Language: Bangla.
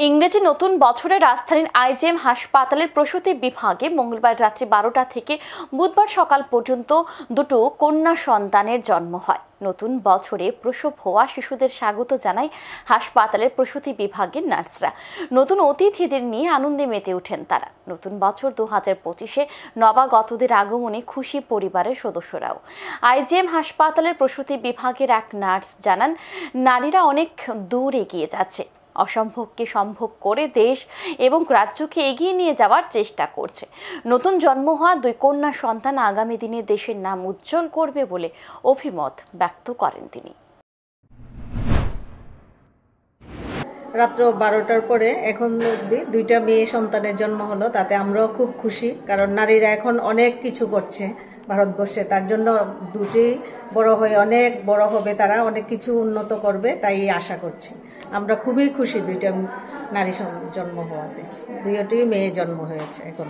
ইংরেজি নতুন বছরে রাজধানীর আইজিএম হাসপাতালের প্রসূতি বিভাগে মঙ্গলবার রাত্রি 12টা থেকে বুধবার সকাল পর্যন্ত দুটো কন্যা সন্তানের জন্ম হয়। নতুন বছরে প্রসব হওয়া শিশুদের স্বাগত জানায় হাসপাতালের প্রসূতি বিভাগের নার্সরা। নতুন অতিথিদের নিয়ে আনন্দে মেতে ওঠেন তারা। নতুন বছর 2025-এ নবাগতদের আগমনে খুশি পরিবারের সদস্যরাও। আইজিএম হাসপাতালের প্রসূতি বিভাগের এক নার্স জানান, নারীরা অনেক দূর এগিয়ে যাচ্ছে, অসম্ভবকে সম্ভব করে দেশ এবং রাজ্যকে এগিয়ে নিয়ে যাওয়ার চেষ্টা করছে। নতুন জন্ম হওয়া দুই কন্যা সন্তান আগামী দিনে দেশের নাম উজ্জ্বল করবে বলে অভিমত ব্যক্ত করেন তিনি। রাত্র 12টার পরে এখন অবধি দুইটা মেয়ে সন্তানের জন্ম হলো, তাতে আমরাও খুব খুশি, কারণ নারীরা এখন অনেক কিছু করছে ভারতবর্ষে। তার জন্য দুটি বড় হয়ে অনেক বড় হবে, তারা অনেক কিছু উন্নত করবে, তাই আশা করছি। আমরা খুবই খুশি দুইটা নারী জন্ম হওয়াতে। দুইটি মেয়ে জন্ম হয়েছে এখন।